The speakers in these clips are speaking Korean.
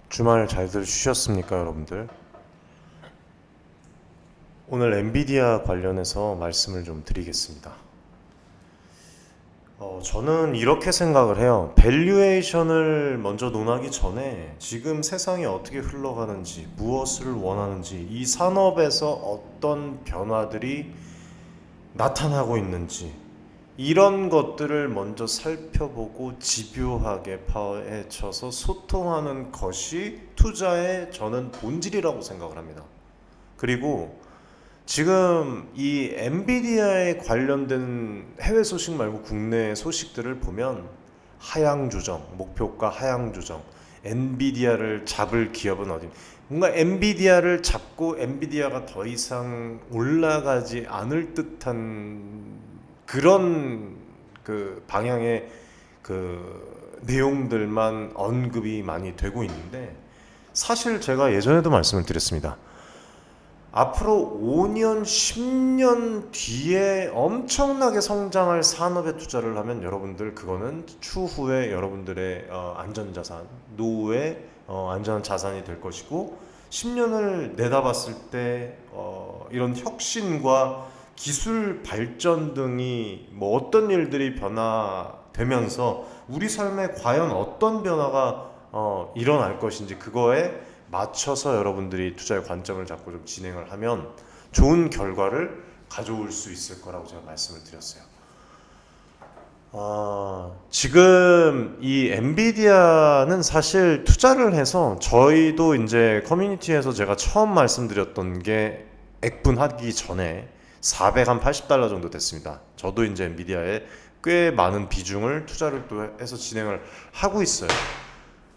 주말 잘들 쉬셨습니까, 여러분들? 오늘 엔비디아 관련해서 말씀을 좀 드리겠습니다. 저는 이렇게 생각을 해요. 밸류에이션을 먼저 논하기 전에 지금 세상이 어떻게 흘러가는지, 무엇을 원하는지, 이 산업에서 어떤 변화들이 나타나고 있는지, 이런 것들을 먼저 살펴보고 집요하게 파헤쳐서 소통하는 것이 투자의 저는 본질이라고 생각을 합니다. 그리고 지금 이 엔비디아에 관련된 해외 소식 말고 국내 소식들을 보면 하향 조정, 목표가 하향 조정, 엔비디아를 잡을 기업은 어디? 뭔가 엔비디아를 잡고 엔비디아가 더 이상 올라가지 않을 듯한 그런 그 방향의 그 내용들만 언급이 많이 되고 있는데, 사실 제가 예전에도 말씀을 드렸습니다. 앞으로 5년, 10년 뒤에 엄청나게 성장할 산업에 투자를 하면 여러분들 그거는 추후에 여러분들의 안전자산, 노후의 안전한 자산이 될 것이고, 10년을 내다봤을 때 이런 혁신과 기술 발전 등이 뭐 어떤 일들이 변화되면서 우리 삶에 과연 어떤 변화가 일어날 것인지, 그거에 맞춰서 여러분들이 투자의 관점을 잡고 좀 진행을 하면 좋은 결과를 가져올 수 있을 거라고 제가 말씀을 드렸어요. 지금 이 엔비디아는 사실 투자를 해서 저희도 이제 커뮤니티에서 제가 처음 말씀드렸던 게 액분하기 전에 480달러 정도 됐습니다. 저도 이제 엔비디아에 꽤 많은 비중을 투자를 또 해서 진행을 하고 있어요.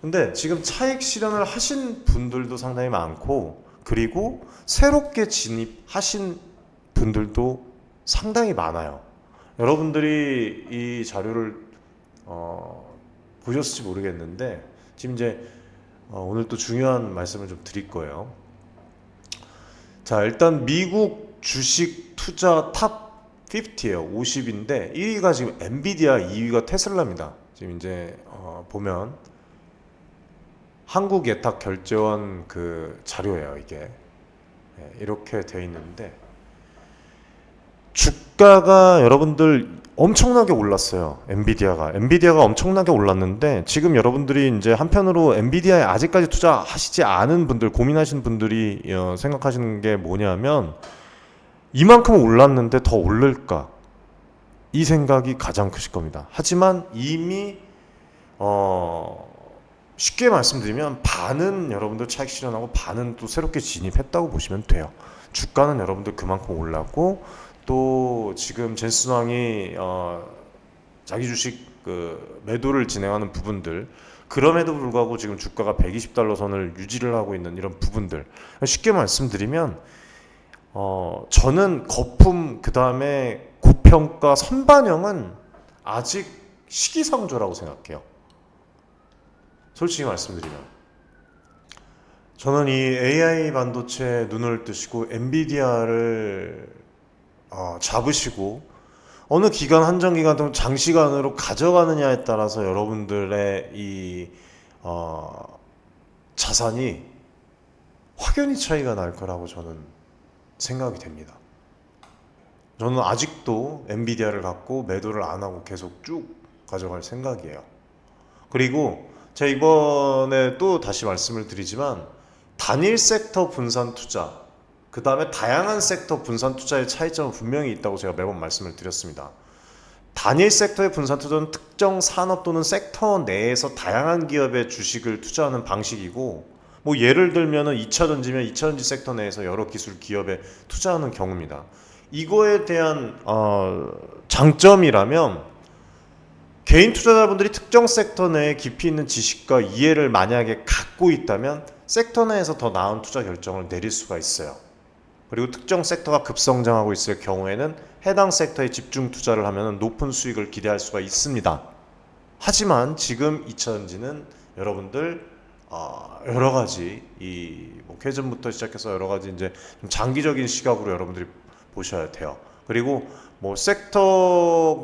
근데 지금 차익 실현을 하신 분들도 상당히 많고, 그리고 새롭게 진입하신 분들도 상당히 많아요. 여러분들이 이 자료를 보셨을지 모르겠는데, 지금 이제 오늘 또 중요한 말씀을 좀 드릴 거예요. 자, 일단 미국 주식 투자 탑 50예요. 50인데 1위가 지금 엔비디아, 2위가 테슬라입니다. 지금 이제 보면 한국 예탁 결제원 그 자료예요, 이게. 이렇게 돼 있는데 주가가 여러분들 엄청나게 올랐어요. 엔비디아가 엄청나게 올랐는데, 지금 여러분들이 이제 한편으로 엔비디아에 아직까지 투자하시지 않은 분들, 고민하시는 분들이 생각하시는 게 뭐냐면, 이만큼 올랐는데 더 오를까, 이 생각이 가장 크실 겁니다. 하지만 이미 쉽게 말씀드리면 반은 여러분들 차익 실현하고 반은 또 새롭게 진입했다고 보시면 돼요. 주가는 여러분들 그만큼 올랐고, 또 지금 젠슨왕이 자기 주식 그 매도를 진행하는 부분들, 그럼에도 불구하고 지금 주가가 120달러 선을 유지를 하고 있는 이런 부분들, 쉽게 말씀드리면 저는 거품, 그 다음에 고평가 선반영은 아직 시기상조라고 생각해요. 솔직히 말씀드리면 저는 이 AI 반도체에 눈을 뜨시고 엔비디아를 잡으시고 어느 기간, 한정 기간 또는 장시간으로 가져가느냐에 따라서 여러분들의 이 자산이 확연히 차이가 날 거라고 저는 생각이 됩니다. 저는 아직도 엔비디아를 갖고 매도를 안 하고 계속 쭉 가져갈 생각이에요. 그리고 제가 이번에 또 다시 말씀을 드리지만, 단일 섹터 분산 투자, 그 다음에 다양한 섹터 분산 투자의 차이점은 분명히 있다고 제가 매번 말씀을 드렸습니다. 단일 섹터의 분산 투자는 특정 산업 또는 섹터 내에서 다양한 기업의 주식을 투자하는 방식이고, 뭐 예를 들면은 2차전지면 2차전지 섹터 내에서 여러 기술 기업에 투자하는 경우입니다. 이거에 대한 장점이라면, 개인 투자자분들이 특정 섹터 내에 깊이 있는 지식과 이해를 만약에 갖고 있다면 섹터 내에서 더 나은 투자 결정을 내릴 수가 있어요. 그리고 특정 섹터가 급성장하고 있을 경우에는 해당 섹터에 집중 투자를 하면 높은 수익을 기대할 수가 있습니다. 하지만 지금 2차전지는 여러분들 여러 가지 이뭐 캐전부터 시작해서 여러 가지 이제 좀 장기적인 시각으로 여러분들이 보셔야 돼요. 그리고 뭐 섹터가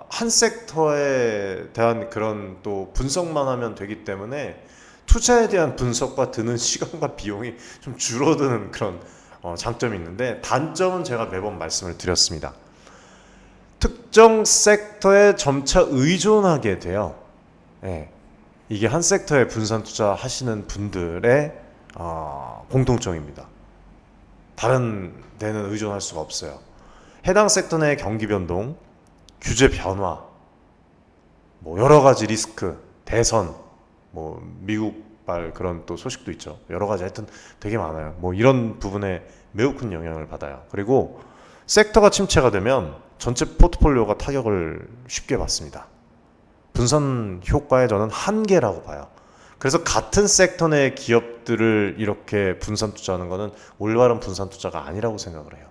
한 섹터에 대한 그런 또 분석만 하면 되기 때문에 투자에 대한 분석과 드는 시간과 비용이 좀 줄어드는 그런 장점이 있는데, 단점은 제가 매번 말씀을 드렸습니다. 특정 섹터에 점차 의존하게 돼요. 예, 이게 한 섹터에 분산 투자하시는 분들의 공통점입니다. 다른 데는 의존할 수가 없어요. 해당 섹터 내 경기 변동, 규제 변화, 뭐 여러 가지 리스크, 대선, 뭐 미국발 그런 또 소식도 있죠. 여러 가지 하여튼 되게 많아요. 뭐 이런 부분에 매우 큰 영향을 받아요. 그리고 섹터가 침체가 되면 전체 포트폴리오가 타격을 쉽게 받습니다. 분산 효과의 저는 한계라고 봐요. 그래서 같은 섹터 내 기업들을 이렇게 분산 투자하는 것은 올바른 분산 투자가 아니라고 생각을 해요.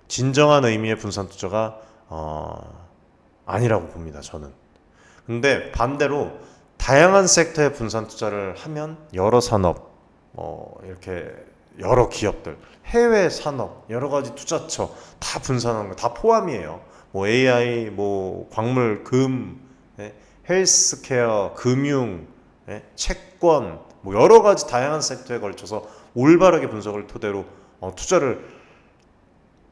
진정한 의미의 분산 투자가 아니라고 봅니다, 저는. 근데 반대로 다양한 섹터에 분산 투자를 하면 여러 산업, 이렇게 여러 기업들, 해외 산업, 여러 가지 투자처 다 분산하는 거 다 포함이에요. 뭐 AI, 뭐 광물, 금, 헬스케어, 금융, 채권, 뭐 여러 가지 다양한 섹터에 걸쳐서 올바르게 분석을 토대로 투자를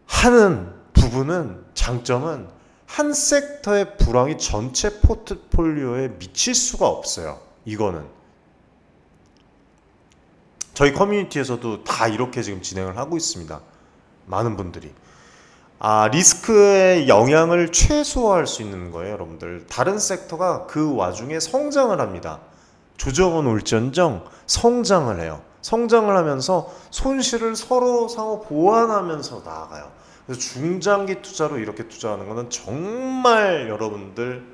하는 부분은, 장점은 한 섹터의 불황이 전체 포트폴리오에 미칠 수가 없어요. 이거는 저희 커뮤니티에서도 다 이렇게 지금 진행을 하고 있습니다. 많은 분들이 리스크의 영향을 최소화할 수 있는 거예요, 여러분들. 다른 섹터가 그 와중에 성장을 합니다. 조정은 올지언정 성장을 해요. 성장을 하면서 손실을 서로 상호 보완하면서 나아가요. 그래서 중장기 투자로 이렇게 투자하는 것은 정말 여러분들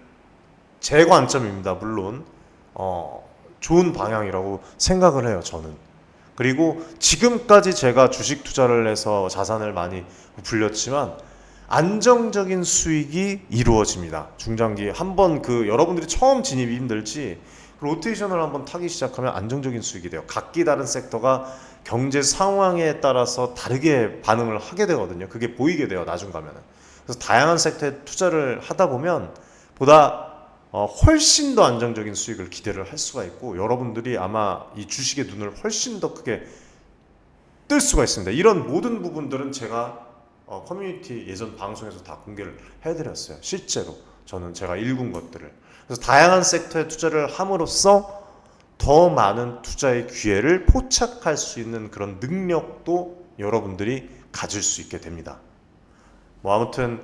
제 관점입니다. 물론 좋은 방향이라고 생각을 해요, 저는. 그리고 지금까지 제가 주식 투자를 해서 자산을 많이 불렸지만 안정적인 수익이 이루어집니다. 중장기 한번 여러분들이 처음 진입이 힘들지 로테이션을 한번 타기 시작하면 안정적인 수익이 돼요. 각기 다른 섹터가 경제 상황에 따라서 다르게 반응을 하게 되거든요. 그게 보이게 돼요, 나중 가면은. 그래서 다양한 섹터에 투자를 하다 보면 보다 훨씬 더 안정적인 수익을 기대를 할 수가 있고, 여러분들이 아마 이 주식의 눈을 훨씬 더 크게 뜰 수가 있습니다. 이런 모든 부분들은 제가 커뮤니티 예전 방송에서 다 공개를 해드렸어요. 실제로 저는 제가 읽은 것들을. 그래서 다양한 섹터에 투자를 함으로써 더 많은 투자의 기회를 포착할 수 있는 그런 능력도 여러분들이 가질 수 있게 됩니다. 뭐 아무튼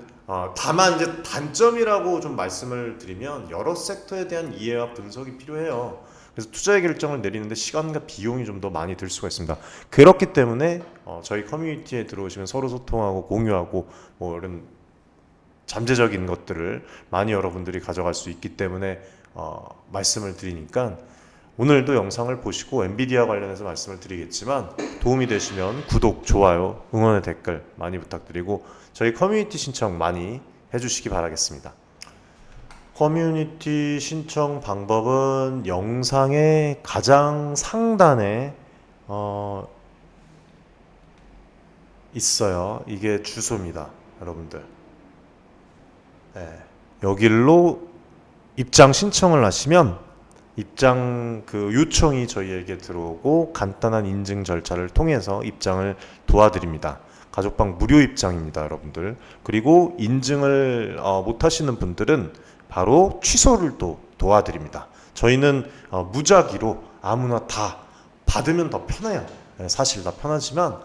다만 이제 단점이라고 좀 말씀을 드리면 여러 섹터에 대한 이해와 분석이 필요해요. 그래서 투자의 결정을 내리는데 시간과 비용이 좀 더 많이 들 수가 있습니다. 그렇기 때문에 저희 커뮤니티에 들어오시면 서로 소통하고 공유하고 뭐 이런 잠재적인 것들을 많이 여러분들이 가져갈 수 있기 때문에 말씀을 드리니까, 오늘도 영상을 보시고 엔비디아 관련해서 말씀을 드리겠지만 도움이 되시면 구독, 좋아요, 응원의 댓글 많이 부탁드리고 저희 커뮤니티 신청 많이 해주시기 바라겠습니다. 커뮤니티 신청 방법은 영상의 가장 상단에 있어요. 이게 주소입니다, 여러분들. 네, 여기로 입장 신청을 하시면 입장 요청이 저희에게 들어오고 간단한 인증 절차를 통해서 입장을 도와드립니다. 가족방 무료 입장입니다, 여러분들. 그리고 인증을 못 하시는 분들은 바로 취소를 또 도와드립니다. 저희는 무작위로 아무나 다 받으면 더 편해요. 사실 다 편하지만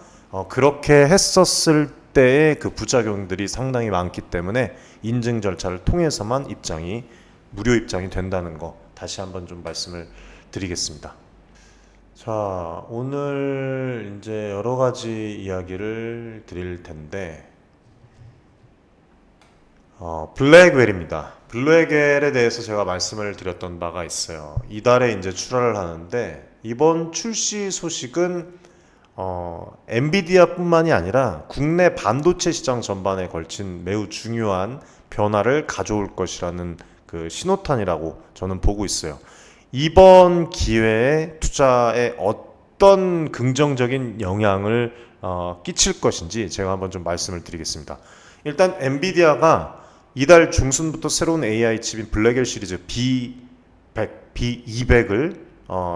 그렇게 했었을 때의 그 부작용들이 상당히 많기 때문에 인증 절차를 통해서만 무료 입장이 된다는 거 다시 한번 좀 말씀을 드리겠습니다. 자, 오늘 이제 여러 가지 이야기를 드릴 텐데 블랙웰입니다. 블랙웰에 대해서 제가 말씀을 드렸던 바가 있어요. 이달에 이제 출하를 하는데 이번 출시 소식은 엔비디아뿐만이 아니라 국내 반도체 시장 전반에 걸친 매우 중요한 변화를 가져올 것이라는 그 신호탄이라고 저는 보고 있어요. 이번 기회에 투자에 어떤 긍정적인 영향을 끼칠 것인지 제가 한번 좀 말씀을 드리겠습니다. 일단 엔비디아가 이달 중순부터 새로운 AI 칩인 블랙웰 시리즈 B100, B200을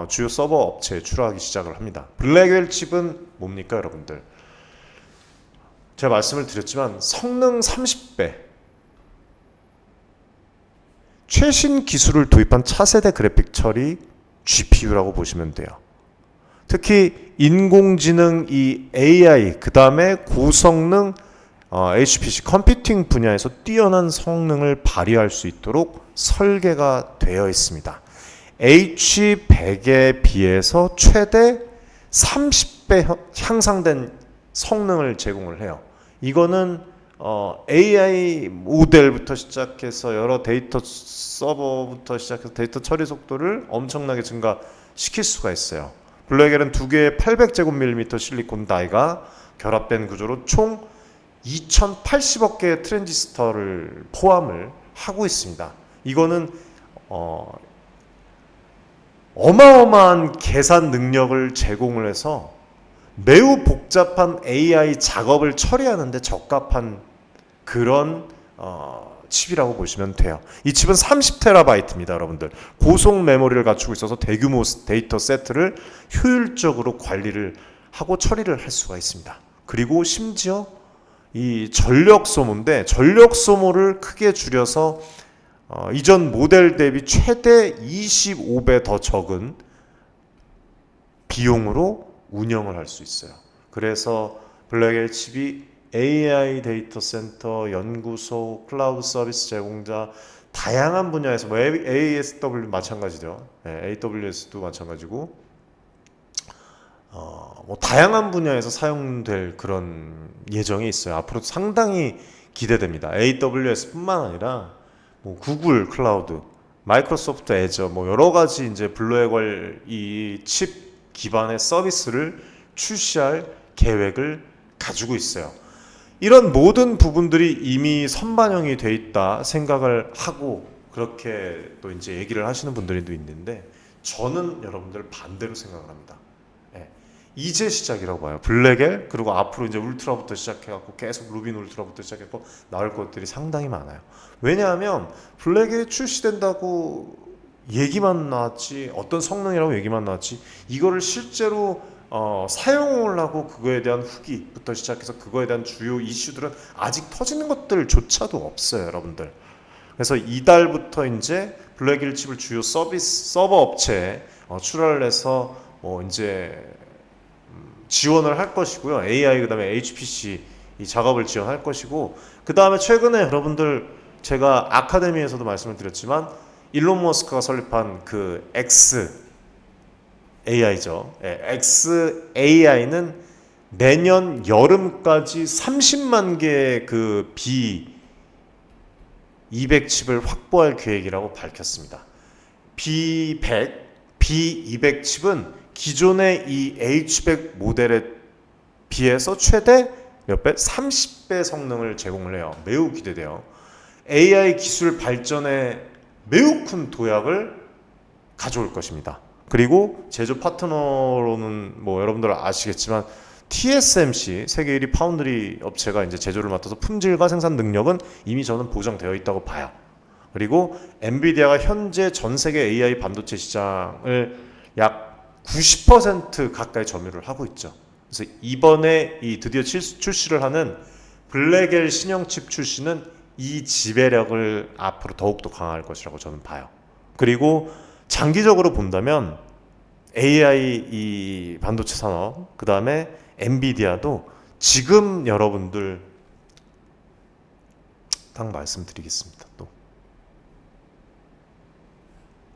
주요 서버 업체에 출하하기 시작을 합니다. 블랙웰 칩은 뭡니까 여러분들? 제가 말씀을 드렸지만 성능 30배, 최신 기술을 도입한 차세대 그래픽 처리 GPU라고 보시면 돼요. 특히 인공지능 이 AI 그 다음에 고성능 HPC 컴퓨팅 분야에서 뛰어난 성능을 발휘할 수 있도록 설계가 되어 있습니다. H100에 비해서 최대 30배 향상된 성능을 제공을 해요. 이거는 AI 모델부터 시작해서 여러 데이터 서버부터 시작해서 데이터 처리 속도를 엄청나게 증가시킬 수가 있어요. 블랙웰은 두 개의 800제곱밀리미터 실리콘 다이가 결합된 구조로 총 2080억 개의 트랜지스터를 포함을 하고 있습니다. 이거는 어마어마한 계산 능력을 제공을 해서 매우 복잡한 AI 작업을 처리하는 데 적합한 그런 칩이라고 보시면 돼요. 이 칩은 30TB입니다, 여러분들. 고속 메모리를 갖추고 있어서 대규모 데이터 세트를 효율적으로 관리를 하고 처리를 할 수가 있습니다. 그리고 심지어 이 전력 소모인데 전력 소모를 크게 줄여서 이전 모델 대비 최대 25배 더 적은 비용으로 운영을 할 수 있어요. 그래서 블랙웰 칩이 AI 데이터 센터, 연구소, 클라우드 서비스 제공자 다양한 분야에서 뭐 ASW 마찬가지죠. 네, AWS도 마찬가지고 뭐 다양한 분야에서 사용될 그런 예정이 있어요. 앞으로 상당히 기대됩니다. AWS뿐만 아니라 뭐 구글 클라우드, 마이크로소프트 애저 뭐 여러 가지 이제 블랙웰 이 칩 기반의 서비스를 출시할 계획을 가지고 있어요. 이런 모든 부분들이 이미 선반영이 돼 있다 생각을 하고 그렇게 또 이제 얘기를 하시는 분들도 있는데 저는 여러분들 반대로 생각을 합니다. 이제 시작이라고 봐요. 블랙웰 그리고 앞으로 이제 울트라부터 시작해갖고 계속 루빈 울트라부터 시작했고 나올 것들이 상당히 많아요. 왜냐하면 블랙웰 출시된다고 얘기만 나왔지 어떤 성능이라고 얘기만 나왔지 이거를 실제로 사용을 하고 그거에 대한 후기부터 시작해서 그거에 대한 주요 이슈들은 아직 터지는 것들조차도 없어요, 여러분들. 그래서 이달부터 이제 블랙웰 칩을 주요 서버 업체에 출하를 해서 이제 지원을 할 것이고요. AI 그다음에 HPC 이 작업을 지원할 것이고 그 다음에 최근에 여러분들 제가 아카데미에서도 말씀을 드렸지만 일론 머스크가 설립한 그 XAI죠. XAI는 내년 여름까지 30만 개의 그 B200 칩을 확보할 계획이라고 밝혔습니다. B100, B200 칩은 기존의 이 H100 모델에 비해서 최대 몇 배? 30배 성능을 제공을 해요. 매우 기대돼요. AI 기술 발전에 매우 큰 도약을 가져올 것입니다. 그리고 제조 파트너로는 뭐 여러분들 아시겠지만 TSMC 세계 1위 파운드리 업체가 이제 제조를 맡아서 품질과 생산 능력은 이미 저는 보장되어 있다고 봐요. 그리고 엔비디아가 현재 전 세계 AI 반도체 시장을 약 90% 가까이 점유를 하고 있죠. 그래서 이번에 이 드디어 출시를 하는 블랙웰 신형 칩 출시는 이 지배력을 앞으로 더욱더 강화할 것이라고 저는 봐요. 그리고 장기적으로 본다면 AI 이 반도체 산업, 그 다음에 엔비디아도 지금 여러분들 딱 말씀드리겠습니다. 또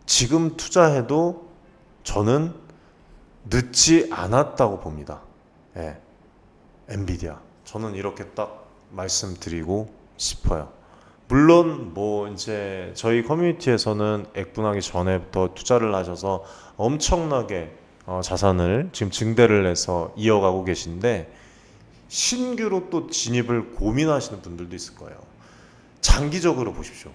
지금 투자해도 저는 늦지 않았다고 봅니다. 엔비디아. 저는 이렇게 딱 말씀드리고 싶어요. 물론 뭐 이제 저희 커뮤니티에서는 액분하기 전에부터 투자를 하셔서 엄청나게 자산을 지금 증대를 해서 이어가고 계신데 신규로 또 진입을 고민하시는 분들도 있을 거예요. 장기적으로 보십시오.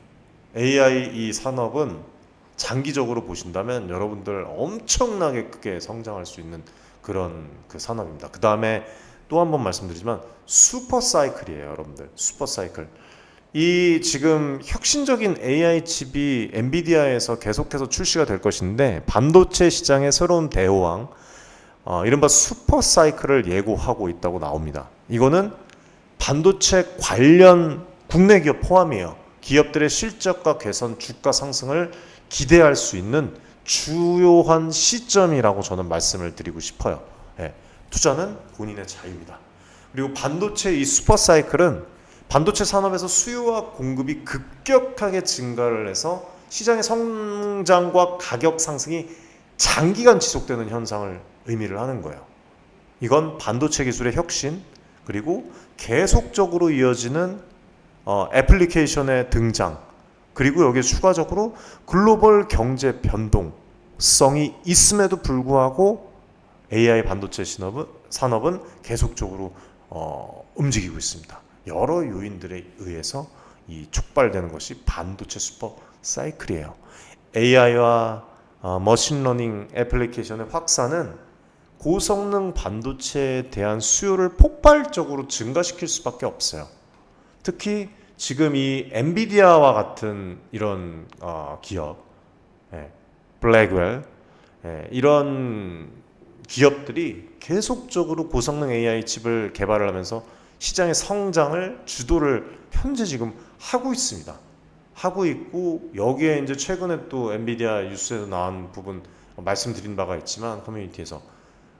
AI 이 산업은 장기적으로 보신다면 여러분들 엄청나게 크게 성장할 수 있는 그런 그 산업입니다. 그 다음에 또 한 번 말씀드리지만 슈퍼 사이클이에요, 여러분들. 슈퍼 사이클. 이 지금 혁신적인 AI 칩이 엔비디아에서 계속해서 출시가 될 것인데 반도체 시장의 새로운 대호왕, 이른바 슈퍼 사이클을 예고하고 있다고 나옵니다. 이거는 반도체 관련 국내 기업 포함이에요. 기업들의 실적과 개선, 주가 상승을 기대할 수 있는 주요한 시점이라고 저는 말씀을 드리고 싶어요. 예, 투자는 본인의 자유입니다. 그리고 반도체 이 슈퍼 사이클은 반도체 산업에서 수요와 공급이 급격하게 증가를 해서 시장의 성장과 가격 상승이 장기간 지속되는 현상을 의미를 하는 거예요. 이건 반도체 기술의 혁신, 그리고 계속적으로 이어지는 애플리케이션의 등장, 그리고 여기에 추가적으로 글로벌 경제 변동성이 있음에도 불구하고 AI 반도체 산업은 계속적으로 움직이고 있습니다. 여러 요인들에 의해서 이 촉발되는 것이 반도체 슈퍼 사이클이에요. AI와 머신러닝 애플리케이션의 확산은 고성능 반도체에 대한 수요를 폭발적으로 증가시킬 수밖에 없어요. 특히 지금 이 엔비디아와 같은 이런 기업, 블랙웰, 이런 기업들이 계속적으로 고성능 AI 칩을 개발을 하면서 시장의 성장을 주도를 현재 지금 하고 있습니다. 하고 있고, 여기에 이제 최근에 또 엔비디아 뉴스에서 나온 부분 말씀드린 바가 있지만 커뮤니티에서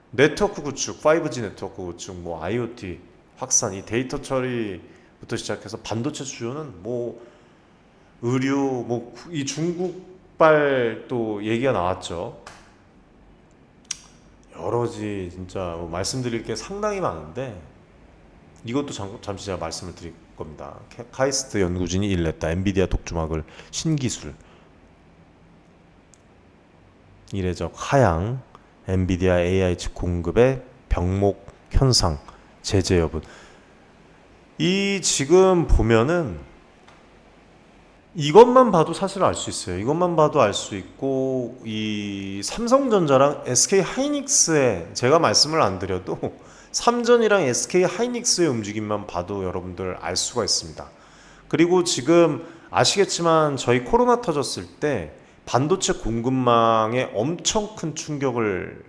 네트워크 구축, 5G 네트워크 구축, 뭐 IoT 확산, 이 데이터 처리부터 시작해서 반도체 수요는 뭐 의류, 뭐 이 중국발 또 얘기가 나왔죠. 여러지 진짜 뭐 말씀드릴 게 상당히 많은데 이것도 잠시 제가 말씀을 드릴 겁니다. 카이스트 연구진이 일냈다. 엔비디아 독주막을 신기술 이례적 하향, 엔비디아 AI 칩 공급의 병목 현상, 제재 여부. 이 지금 보면은 이것만 봐도 사실 알 수 있어요. 이것만 봐도 알 수 있고, 이 삼성전자랑 SK 하이닉스의, 제가 말씀을 안 드려도 삼전이랑 SK 하이닉스의 움직임만 봐도 여러분들 알 수가 있습니다. 그리고 지금 아시겠지만 저희 코로나 터졌을 때 반도체 공급망에 엄청 큰 충격을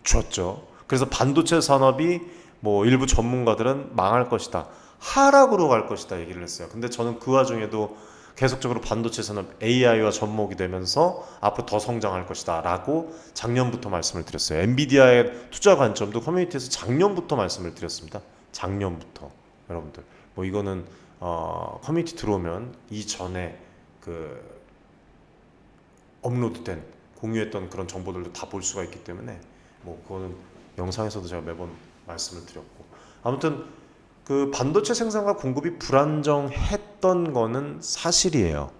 줬죠. 그래서 반도체 산업이 뭐 일부 전문가들은 망할 것이다, 하락으로 갈 것이다 얘기를 했어요. 근데 저는 그 와중에도 계속적으로 반도체 산업 AI와 접목이 되면서 앞으로 더 성장할 것이다 라고 작년부터 말씀을 드렸어요. 엔비디아의 투자 관점도 커뮤니티에서 작년부터 말씀을 드렸습니다. 작년부터. 여러분들 뭐 이거는 커뮤니티 들어오면 이전에 그 업로드된 공유했던 그런 정보들도 다 볼 수가 있기 때문에 뭐 그거는 영상에서도 제가 매번 말씀을 드렸고, 아무튼 그 반도체 생산과 공급이 불안정했던 거는 사실이에요.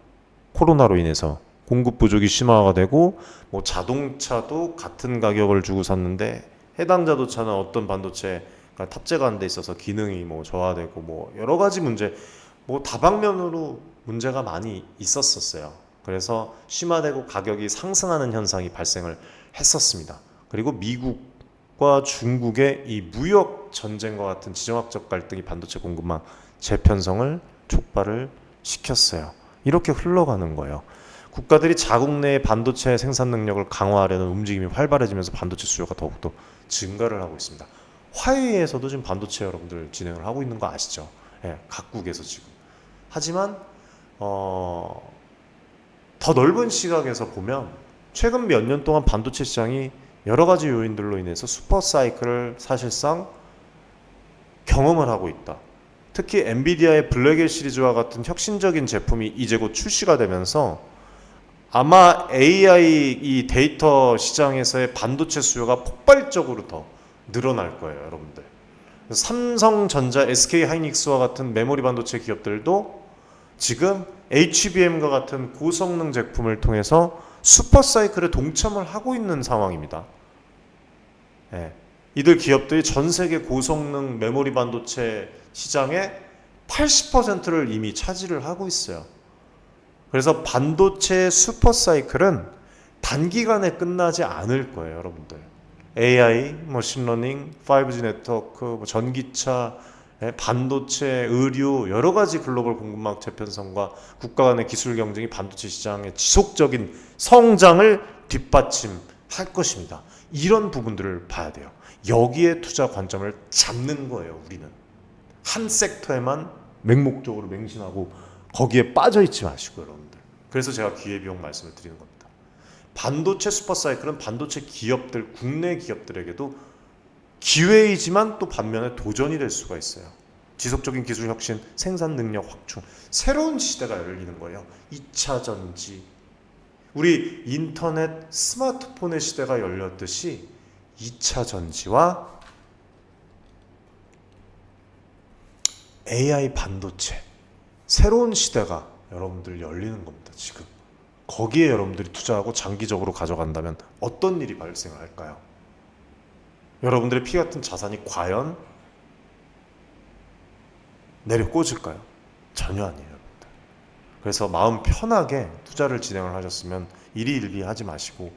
코로나로 인해서 공급 부족이 심화가 되고, 뭐 자동차도 같은 가격을 주고 샀는데 해당 자동차는 어떤 반도체가 탑재가 안 돼 있어서 기능이 뭐 저하되고, 뭐 여러 가지 문제, 뭐 다방면으로 문제가 많이 있었어요. 그래서 심화되고 가격이 상승하는 현상이 발생을 했었습니다. 그리고 미국과 중국의 이 무역 전쟁과 같은 지정학적 갈등이 반도체 공급망 재편성을 촉발을 시켰어요. 이렇게 흘러가는 거예요. 국가들이 자국 내의 반도체 생산 능력을 강화하려는 움직임이 활발해지면서 반도체 수요가 더욱더 증가를 하고 있습니다. 화웨이에서도 지금 반도체 여러분들 진행을 하고 있는 거 아시죠? 각국에서 지금. 하지만 더 넓은 시각에서 보면 최근 몇 년 동안 반도체 시장이 여러 가지 요인들로 인해서 슈퍼 사이클을 사실상 경험을 하고 있다. 특히 엔비디아의 블랙웰 시리즈와 같은 혁신적인 제품이 이제 곧 출시가 되면서 아마 AI 이 데이터 시장에서의 반도체 수요가 폭발적으로 더 늘어날 거예요, 여러분들. 삼성전자, SK 하이닉스와 같은 메모리 반도체 기업들도 지금 HBM과 같은 고성능 제품을 통해서 슈퍼 사이클에 동참을 하고 있는 상황입니다. 이들 기업들이 전 세계 고성능 메모리 반도체 시장의 80%를 이미 차지를 하고 있어요. 그래서 반도체 슈퍼 사이클은 단기간에 끝나지 않을 거예요, 여러분들. AI, 머신러닝, 5G 네트워크, 전기차, 반도체, 의류 여러 가지 글로벌 공급망 재편성과 국가 간의 기술 경쟁이 반도체 시장의 지속적인 성장을 뒷받침할 것입니다. 이런 부분들을 봐야 돼요. 여기에 투자 관점을 잡는 거예요. 우리는 한 섹터에만 맹목적으로 맹신하고 거기에 빠져 있지 마시고 여러분들. 그래서 제가 기회비용 말씀을 드리는 겁니다. 반도체 슈퍼사이클은 반도체 기업들, 국내 기업들에게도 기회이지만 또 반면에 도전이 될 수가 있어요. 지속적인 기술 혁신, 생산 능력 확충, 새로운 시대가 열리는 거예요. 2차 전지, 우리 인터넷, 스마트폰의 시대가 열렸듯이 2차 전지와 AI 반도체, 새로운 시대가 여러분들 열리는 겁니다. 지금 거기에 여러분들이 투자하고 장기적으로 가져간다면 어떤 일이 발생을 할까요? 여러분들의 피 같은 자산이 과연 내려 꽂을까요? 전혀 아니에요, 여러분들. 그래서 마음 편하게 투자를 진행을 하셨으면 일희일비하지 마시고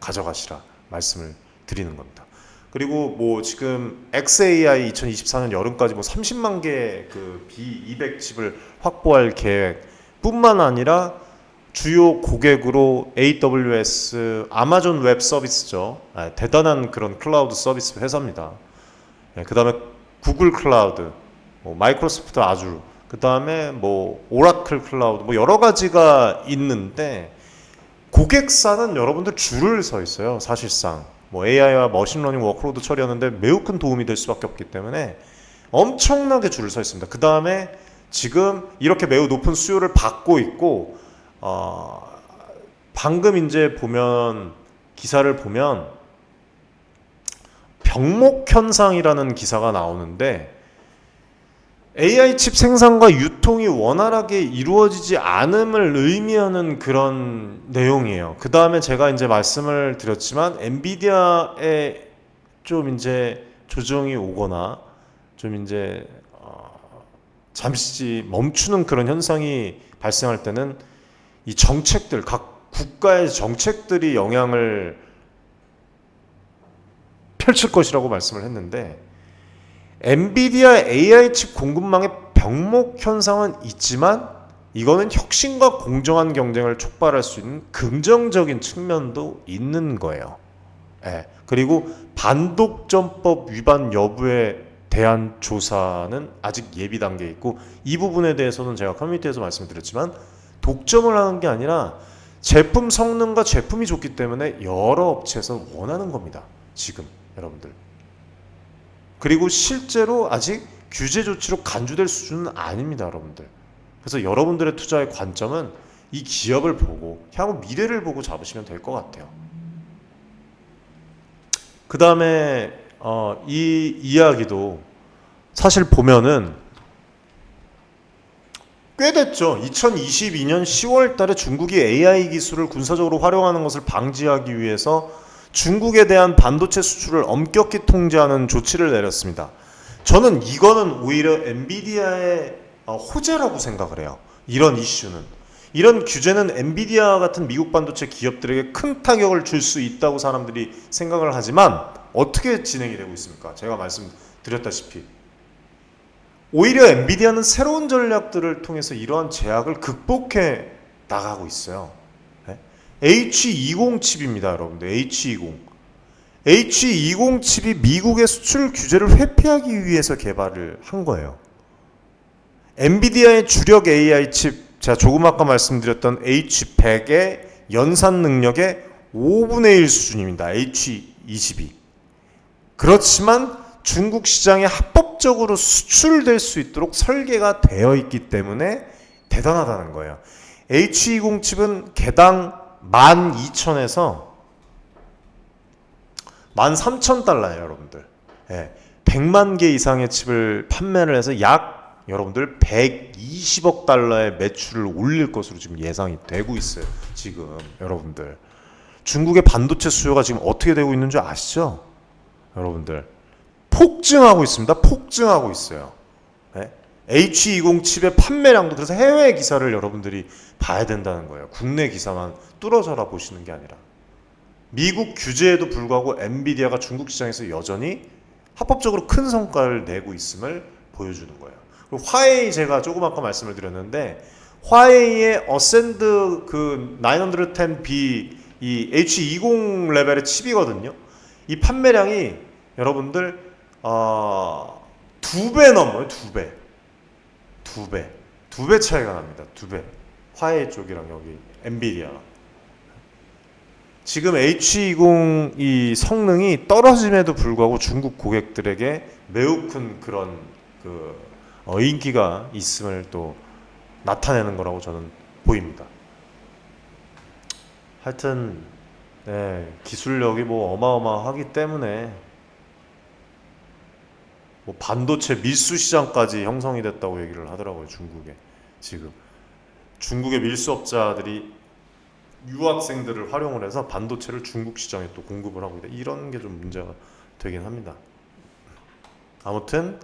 가져가시라 말씀을 드리는 겁니다. 그리고 뭐 지금 XAI 2024년 여름까지 뭐 30만 개의 그 B200 칩을 확보할 계획뿐만 아니라 주요 고객으로 AWS, 아마존 웹 서비스죠. 대단한 그런 클라우드 서비스 회사입니다. 그 다음에 구글 클라우드, 마이크로소프트 아주르, 그 다음에 뭐 오라클 클라우드, 뭐 여러 가지가 있는데 고객사는 여러분들 줄을 서 있어요. 사실상 뭐 AI와 머신러닝 워크로드 처리하는데 매우 큰 도움이 될 수밖에 없기 때문에 엄청나게 줄을 서 있습니다. 그 다음에 지금 이렇게 매우 높은 수요를 받고 있고 방금 이제 보면 기사를 보면 병목 현상이라는 기사가 나오는데 AI 칩 생산과 유통이 원활하게 이루어지지 않음을 의미하는 그런 내용이에요. 그 다음에 제가 이제 말씀을 드렸지만 엔비디아에 좀 이제 조정이 오거나 좀 이제 잠시 멈추는 그런 현상이 발생할 때는 이 정책들, 각 국가의 정책들이 영향을 펼칠 것이라고 말씀을 했는데 엔비디아 AI 칩 공급망의 병목 현상은 있지만 이거는 혁신과 공정한 경쟁을 촉발할 수 있는 긍정적인 측면도 있는 거예요. 그리고 반독점법 위반 여부에 대한 조사는 아직 예비 단계에 있고 이 부분에 대해서는 제가 커뮤니티에서 말씀드렸지만 독점을 하는 게 아니라 제품 성능과 제품이 좋기 때문에 여러 업체에서 원하는 겁니다. 지금 여러분들. 그리고 실제로 아직 규제 조치로 간주될 수준은 아닙니다, 여러분들. 그래서 여러분들의 투자의 관점은 이 기업을 보고 향후 미래를 보고 잡으시면 될 것 같아요. 그 다음에 이 이야기도 사실 보면은 꽤 됐죠. 2022년 10월 달에 중국이 AI 기술을 군사적으로 활용하는 것을 방지하기 위해서 중국에 대한 반도체 수출을 엄격히 통제하는 조치를 내렸습니다. 저는 이거는 오히려 엔비디아의 호재라고 생각을 해요. 이런 이슈는. 이런 규제는 엔비디아 같은 미국 반도체 기업들에게 큰 타격을 줄 수 있다고 사람들이 생각을 하지만 어떻게 진행이 되고 있습니까? 제가 말씀드렸다시피 오히려 엔비디아는 새로운 전략들을 통해서 이러한 제약을 극복해 나가고 있어요. H20 칩입니다, 여러분들. H20. H20 칩이 미국의 수출 규제를 회피하기 위해서 개발을 한 거예요. 엔비디아의 주력 AI 칩, 제가 조금 아까 말씀드렸던 H100의 연산 능력의 5분의 1 수준입니다. H22. 그렇지만 중국 시장에 합법적으로 수출될 수 있도록 설계가 되어 있기 때문에 대단하다는 거예요. H20 칩은 개당 12,000에서 13,000달러예요, 여러분들. 100만 개 이상의 칩을 판매를 해서 약 여러분들 120억 달러의 매출을 올릴 것으로 지금 예상이 되고 있어요. 지금 여러분들 중국의 반도체 수요가 지금 어떻게 되고 있는 줄 아시죠? 여러분들 폭증하고 있습니다. 폭증하고 있어요. H20 칩의 판매량도. 그래서 해외 기사를 여러분들이 봐야 된다는 거예요. 국내 기사만 뚫어져라 보시는 게 아니라. 미국 규제에도 불구하고 엔비디아가 중국 시장에서 여전히 합법적으로 큰 성과를 내고 있음을 보여주는 거예요. 그리고 화웨이 제가 조금 아까 말씀을 드렸는데 화웨이의 어센드 그 910B 이 H20 레벨의 칩이거든요. 이 판매량이 여러분들 2배 넘어요. 2배 차이가 납니다. 2배. 화웨이 쪽이랑 여기 엔비디아. 지금 H20 이 성능이 떨어짐에도 불구하고 중국 고객들에게 매우 큰 그런 그 인기가 있음을 또 나타내는 거라고 저는 보입니다. 하여튼 네, 기술력이 뭐 어마어마하기 때문에 뭐 반도체 밀수 시장까지 형성이 됐다고 얘기를 하더라고요. 중국에 지금 중국의 밀수업자들이 유학생들을 활용을 해서 반도체를 중국 시장에 또 공급을 하고 있다. 이런 게 좀 문제가 되긴 합니다. 아무튼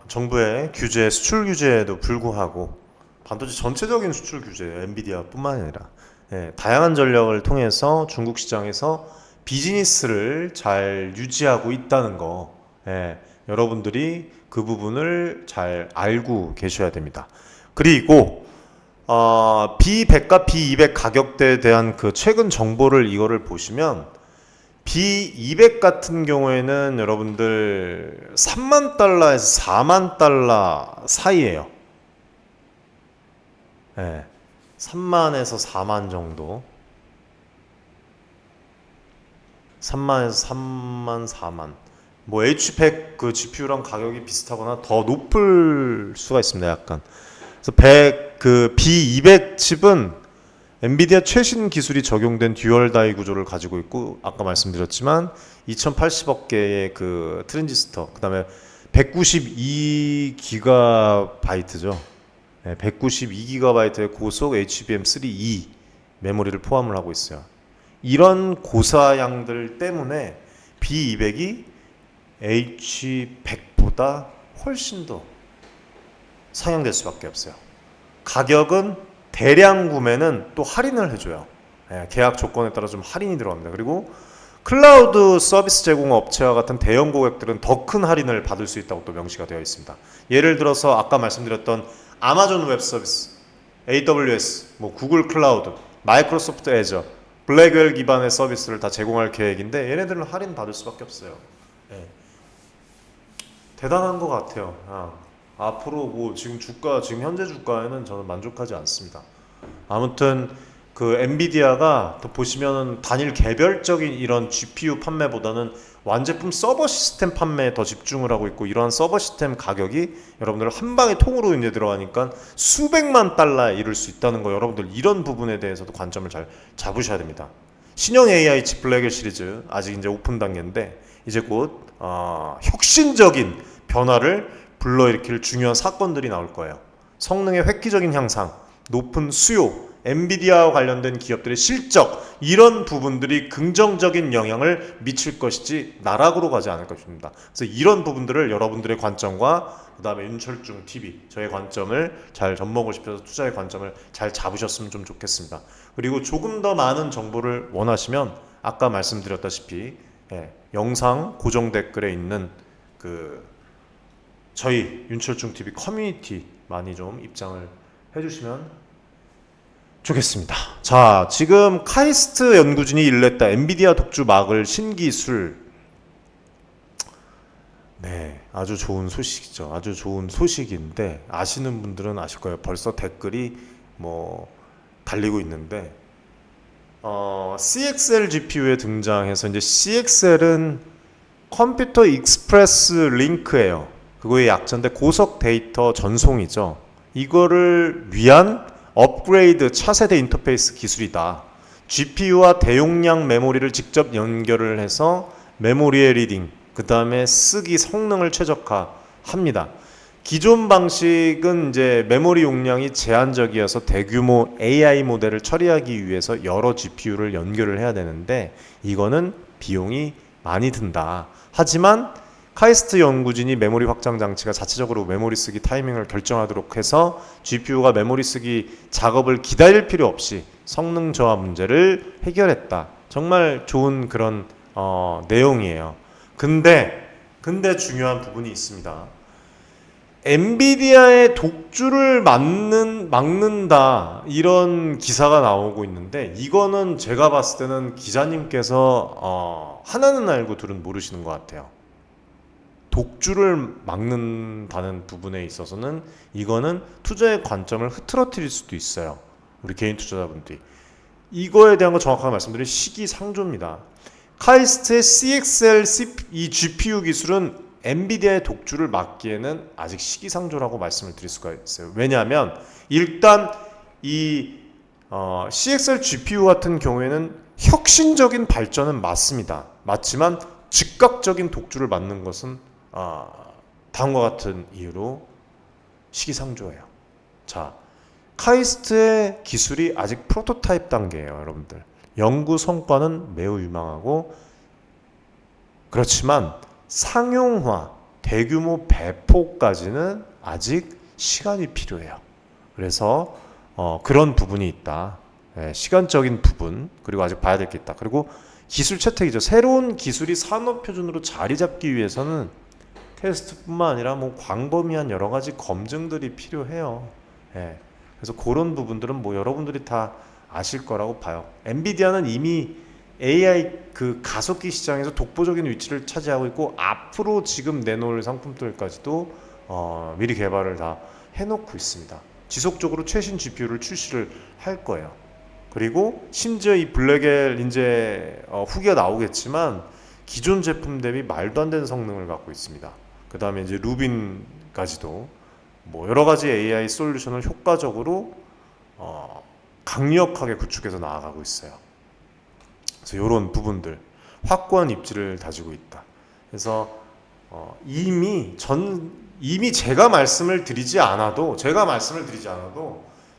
정부의 규제, 수출 규제에도 불구하고 반도체 전체적인 수출 규제, 엔비디아뿐만 아니라 다양한 전략을 통해서 중국 시장에서 비즈니스를 잘 유지하고 있다는 거, 여러분들이 그 부분을 잘 알고 계셔야 됩니다. 그리고 B100과 B200 가격대에 대한 그 최근 정보를 이거를 보시면 B200 같은 경우에는 여러분들 3만 달러에서 4만 달러 사이에요. 3만에서 4만 정도. 3만에서 3만, 4만. 뭐 H100 그 GPU랑 가격이 비슷하거나 더 높을 수가 있습니다. 약간. 그래서 그 B200 칩은 엔비디아 최신 기술이 적용된 듀얼 다이 구조를 가지고 있고 아까 말씀드렸지만 2080억 개의 그 트랜지스터, 그다음에 192GB죠. 192GB의 고속 HBM3E 메모리를 포함을 하고 있어요. 이런 고사양들 때문에 B200이 H100보다 훨씬 더 상향될 수밖에 없어요. 가격은 대량 구매는 또 할인을 해줘요. 계약 조건에 따라 좀 할인이 들어갑니다. 그리고 클라우드 서비스 제공 업체와 같은 대형 고객들은 더 큰 할인을 받을 수 있다고 또 명시가 되어 있습니다. 예를 들어서 아까 말씀드렸던 아마존 웹 서비스, AWS, 뭐 구글 클라우드, 마이크로소프트 애저, 블랙웰 기반의 서비스를 다 제공할 계획인데 얘네들은 할인 받을 수밖에 없어요. 대단한 것 같아요. 앞으로 뭐 지금 현재 주가에는 저는 만족하지 않습니다. 아무튼 그 엔비디아가 또 보시면은 단일 개별적인 이런 GPU 판매보다는 완제품 서버 시스템 판매에 더 집중을 하고 있고, 이러한 서버 시스템 가격이 여러분들 한 방에 통으로 이제 들어가니까 수백만 달러에 이를 수 있다는 거, 여러분들 이런 부분에 대해서도 관점을 잘 잡으셔야 됩니다. 신형 AI 칩 블랙웰 시리즈 아직 이제 오픈 단계인데 이제 곧 혁신적인 변화를 불러일으킬 중요한 사건들이 나올 거예요. 성능의 획기적인 향상, 높은 수요, 엔비디아와 관련된 기업들의 실적, 이런 부분들이 긍정적인 영향을 미칠 것이지 나락으로 가지 않을 것입니다. 그래서 이런 부분들을 여러분들의 관점과 그 다음에 윤철중 TV 저의 관점을 잘 접목을 시켜서 투자의 관점을 잘 잡으셨으면 좀 좋겠습니다. 그리고 조금 더 많은 정보를 원하시면 아까 말씀드렸다시피 영상 고정 댓글에 있는 그 저희 윤철중 TV 커뮤니티 많이 좀 입장을 해주시면 좋겠습니다. 자, 지금 카이스트 연구진이 일냈다. 엔비디아 독주 막을 신기술. 아주 좋은 소식이죠. 아주 좋은 소식인데 아시는 분들은 아실 거예요. 벌써 댓글이 뭐 달리고 있는데 CXL GPU에 등장해서, 이제 CXL은 컴퓨터 익스프레스 링크예요. 그거의 약자인데 고속 데이터 전송이죠. 이거를 위한 업그레이드 차세대 인터페이스 기술이다. GPU와 대용량 메모리를 직접 연결을 해서 메모리의 리딩, 그 다음에 쓰기 성능을 최적화합니다. 기존 방식은 이제 메모리 용량이 제한적이어서 대규모 AI 모델을 처리하기 위해서 여러 GPU를 연결을 해야 되는데 이거는 비용이 많이 든다. 하지만 카이스트 연구진이 메모리 확장 장치가 자체적으로 메모리 쓰기 타이밍을 결정하도록 해서 GPU가 메모리 쓰기 작업을 기다릴 필요 없이 성능 저하 문제를 해결했다. 정말 좋은 그런 내용이에요. 근데 중요한 부분이 있습니다. 엔비디아의 독주를 막는다 이런 기사가 나오고 있는데, 이거는 제가 봤을 때는 기자님께서 하나는 알고 둘은 모르시는 것 같아요. 독주를 막는다는 부분에 있어서는 이거는 투자의 관점을 흐트러뜨릴 수도 있어요. 우리 개인 투자자분들이. 이거에 대한 거 정확하게 말씀드리면 시기상조입니다. 카이스트의 CXL 이 GPU 기술은 엔비디아의 독주를 막기에는 아직 시기상조라고 말씀을 드릴 수가 있어요. 왜냐하면 일단 이 CXL GPU 같은 경우에는 혁신적인 발전은 맞습니다. 맞지만 즉각적인 독주를 막는 것은 다음과 같은 이유로 시기상조예요. 자, 카이스트의 기술이 아직 프로토타입 단계예요, 여러분들. 연구 성과는 매우 유망하고, 그렇지만 상용화, 대규모 배포까지는 아직 시간이 필요해요. 그래서 그런 부분이 있다. 시간적인 부분, 그리고 아직 봐야 될 게 있다. 그리고 기술 채택이죠. 새로운 기술이 산업 표준으로 자리 잡기 위해서는 테스트뿐만 아니라 뭐 광범위한 여러 가지 검증들이 필요해요. 그래서 그런 부분들은 뭐 여러분들이 다 아실 거라고 봐요. 엔비디아는 이미 AI 그 가속기 시장에서 독보적인 위치를 차지하고 있고, 앞으로 지금 내놓을 상품들까지도 미리 개발을 다 해놓고 있습니다. 지속적으로 최신 GPU를 출시를 할 거예요. 그리고 심지어 이 블랙엘 이제 후기가 나오겠지만 기존 제품 대비 말도 안 되는 성능을 갖고 있습니다. 그 다음에 이제 루빈까지도 뭐 여러 가지 AI 솔루션을 효과적으로 강력하게 구축해서 나아가고 있어요. 그래서 이런 부분들 확고한 입지를 다지고 있다. 그래서 이미 제가 말씀을 드리지 않아도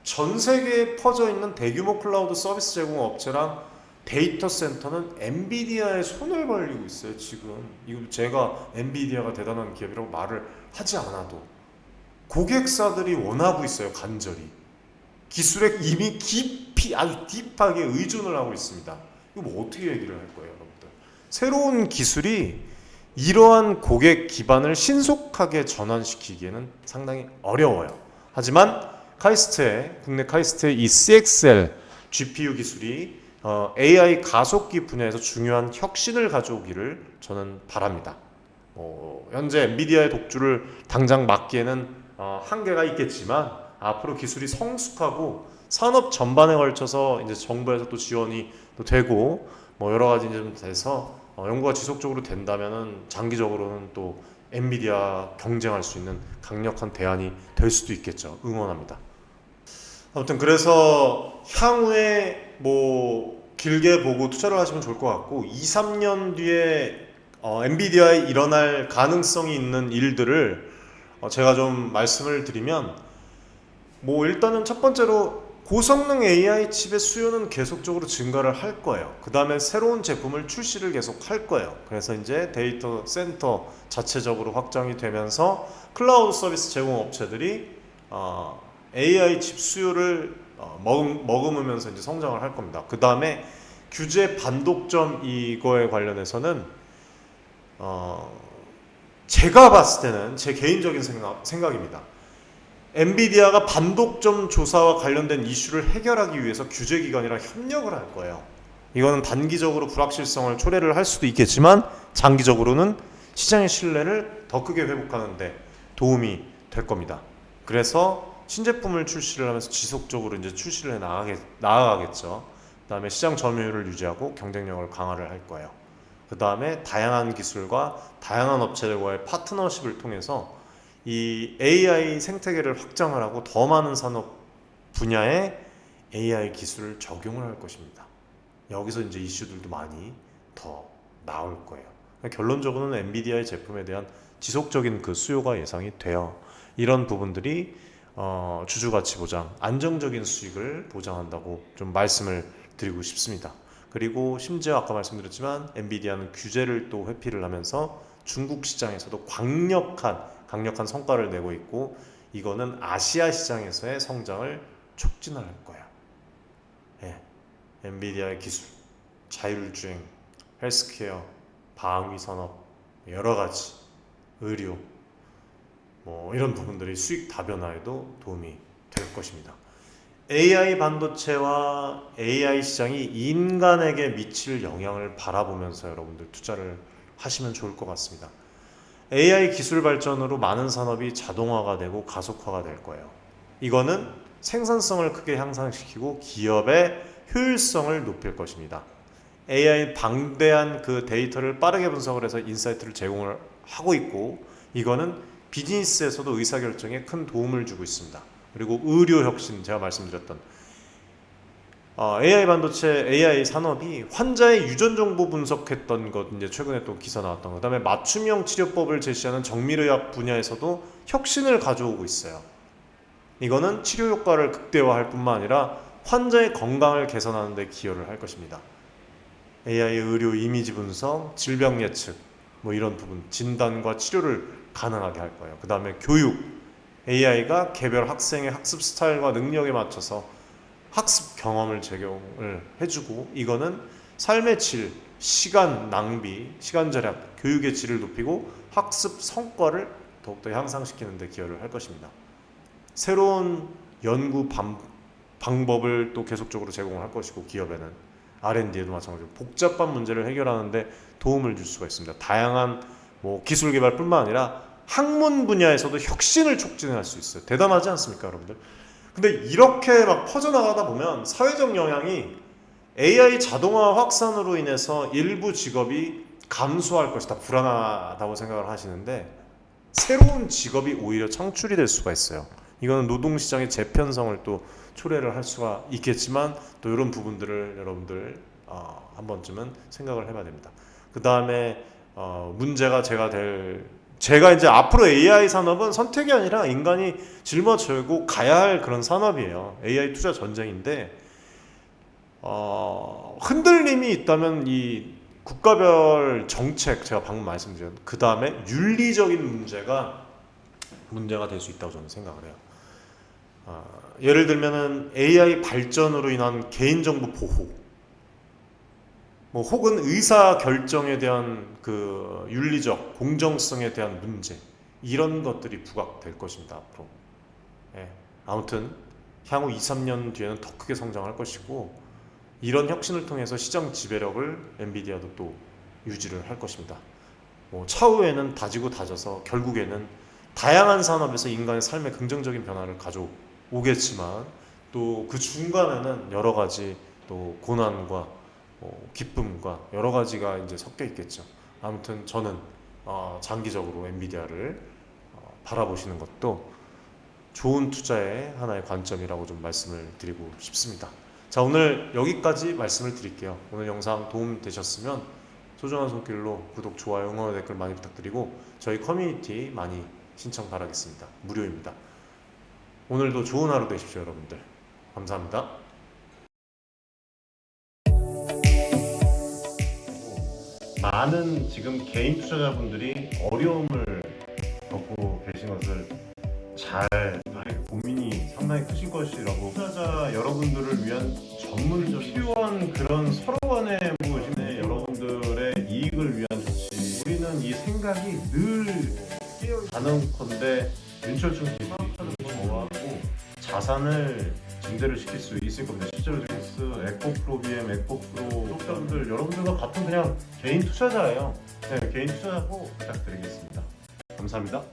전 세계에 퍼져 있는 대규모 클라우드 서비스 제공 업체랑 데이터 센터는 엔비디아의 손을 벌리고 있어요. 지금 이거 제가 엔비디아가 대단한 기업이라고 말을 하지 않아도 고객사들이 원하고 있어요. 간절히 기술에 이미 깊이 아주 딥하게 의존을 하고 있습니다. 이거 뭐 어떻게 얘기를 할 거예요, 여러분들? 새로운 기술이 이러한 고객 기반을 신속하게 전환시키기에는 상당히 어려워요. 하지만 국내 카이스트의 이 CXL GPU 기술이 AI 가속기 분야에서 중요한 혁신을 가져오기를 저는 바랍니다. 현재 엔비디아의 독주를 당장 막기에는 한계가 있겠지만, 앞으로 기술이 성숙하고 산업 전반에 걸쳐서 이제 정부에서 또 지원이 또 되고 뭐 여러 가지 좀 돼서 연구가 지속적으로 된다면은 장기적으로는 또 엔비디아 경쟁할 수 있는 강력한 대안이 될 수도 있겠죠. 응원합니다. 아무튼 그래서 향후에 뭐 길게 보고 투자를 하시면 좋을 것 같고, 2, 3년 뒤에 엔비디아에 일어날 가능성이 있는 일들을 제가 좀 말씀을 드리면, 뭐 일단은 첫 번째로 고성능 AI 칩의 수요는 계속적으로 증가를 할 거예요. 그 다음에 새로운 제품을 출시를 계속 할 거예요. 그래서 이제 데이터 센터 자체적으로 확장이 되면서 클라우드 서비스 제공 업체들이 AI 칩 수요를 머금으면서 이제 성장을 할 겁니다. 그 다음에 규제 반독점 이거에 관련해서는 제가 봤을 때는 제 개인적인 생각입니다. 엔비디아가 반독점 조사와 관련된 이슈를 해결하기 위해서 규제기관이랑 협력을 할 거예요. 이거는 단기적으로 불확실성을 초래를 할 수도 있겠지만, 장기적으로는 시장의 신뢰를 더 크게 회복하는 데 도움이 될 겁니다. 그래서 신제품을 출시를 하면서 지속적으로 이제 출시를 나아가겠죠. 그 다음에 시장 점유율을 유지하고 경쟁력을 강화를 할 거예요. 그 다음에 다양한 기술과 다양한 업체들과의 파트너십을 통해서 이 AI 생태계를 확장을 하고 더 많은 산업 분야에 AI 기술을 적용을 할 것입니다. 여기서 이제 이슈들도 많이 더 나올 거예요. 결론적으로는 엔비디아의 제품에 대한 지속적인 그 수요가 예상이 돼요. 이런 부분들이 주주가치 보장, 안정적인 수익을 보장한다고 좀 말씀을 드리고 싶습니다. 그리고 심지어 아까 말씀드렸지만 엔비디아는 규제를 또 회피를 하면서 중국 시장에서도 강력한 성과를 내고 있고, 이거는 아시아 시장에서의 성장을 촉진할 거야. 엔비디아의 기술, 자율주행, 헬스케어, 방위 산업, 여러 가지 의료, 뭐 이런 부분들이 수익 다변화에도 도움이 될 것입니다. AI 반도체와 AI 시장이 인간에게 미칠 영향을 바라보면서 여러분들 투자를 하시면 좋을 것 같습니다. AI 기술 발전으로 많은 산업이 자동화가 되고 가속화가 될 거예요. 이거는 생산성을 크게 향상시키고 기업의 효율성을 높일 것입니다. AI 방대한 그 데이터를 빠르게 분석을 해서 인사이트를 제공을 하고 있고, 이거는 비즈니스에서도 의사결정에 큰 도움을 주고 있습니다. 그리고 의료 혁신, 제가 말씀드렸던 AI 반도체, AI 산업이 환자의 유전 정보 분석했던 것, 이제 최근에 또 기사 나왔던 거, 그다음에 맞춤형 치료법을 제시하는 정밀의학 분야에서도 혁신을 가져오고 있어요. 이거는 치료 효과를 극대화할 뿐만 아니라 환자의 건강을 개선하는 데 기여를 할 것입니다. AI 의료 이미지 분석, 질병 예측, 뭐 이런 부분, 진단과 치료를 가능하게 할 거예요. 그 다음에 교육, AI가 개별 학생의 학습 스타일과 능력에 맞춰서 학습 경험을 제공을 해주고, 이거는 삶의 질, 시간 낭비, 시간 절약, 교육의 질을 높이고 학습 성과를 더욱더 향상시키는 데 기여를 할 것입니다. 새로운 연구 방법을 또 계속적으로 제공을 할 것이고, 기업에는 R&D에도 마찬가지로 복잡한 문제를 해결하는 데 도움을 줄 수가 있습니다. 다양한 뭐 기술 개발뿐만 아니라 학문 분야에서도 혁신을 촉진할 수 있어요. 대단하지 않습니까, 여러분들? 근데 이렇게 막 퍼져나가다 보면 사회적 영향이 AI 자동화 확산으로 인해서 일부 직업이 감소할 것이다, 불안하다고 생각을 하시는데, 새로운 직업이 오히려 창출이 될 수가 있어요. 이거는 노동시장의 재편성을 또 초래를 할 수가 있겠지만, 또 이런 부분들을 여러분들 한 번쯤은 생각을 해봐야 됩니다. 그 다음에 문제가 제가 이제 앞으로 AI 산업은 선택이 아니라 인간이 짊어지고 가야 할 그런 산업이에요. AI 투자 전쟁인데, 흔들림이 있다면 이 국가별 정책, 제가 방금 말씀드린 그 다음에 윤리적인 문제가 될 수 있다고 저는 생각을 해요. 예를 들면은 AI 발전으로 인한 개인정보 보호, 뭐 혹은 의사 결정에 대한 그 윤리적 공정성에 대한 문제, 이런 것들이 부각될 것입니다, 앞으로. 예. 아무튼 향후 2, 3년 뒤에는 더 크게 성장할 것이고, 이런 혁신을 통해서 시장 지배력을 엔비디아도 또 유지를 할 것입니다. 뭐 차후에는 다지고 다져서 결국에는 다양한 산업에서 인간의 삶에 긍정적인 변화를 가져오겠지만, 또 그 중간에는 여러 가지 또 고난과 기쁨과 여러 가지가 이제 섞여 있겠죠. 아무튼 저는 장기적으로 엔비디아를 바라보시는 것도 좋은 투자의 하나의 관점이라고 좀 말씀을 드리고 싶습니다. 자, 오늘 여기까지 말씀을 드릴게요. 오늘 영상 도움 되셨으면 소중한 손길로 구독, 좋아요, 응원, 댓글 많이 부탁드리고, 저희 커뮤니티 많이 신청 바라겠습니다. 무료입니다. 오늘도 좋은 하루 되십시오, 여러분들. 감사합니다. 많은 지금 개인 투자자분들이 어려움을 겪고 계신 것을 잘 고민이 상당히 크신 것이라고, 투자자 여러분들을 위한 전문적 필요한 그런 서로 간의 여러분들의 이익을 위한 조치, 우리는 이 생각이 늘 가능컨대 윤철중 대표님이 저하고 자산을 증대를 시킬 수 있을 겁니다. 실제로 잭스, 에코프로 BM, 에코프로 구독자분들 여러분들과 같은 그냥 개인 투자자예요. 네, 개인 투자자고 부탁드리겠습니다. 감사합니다.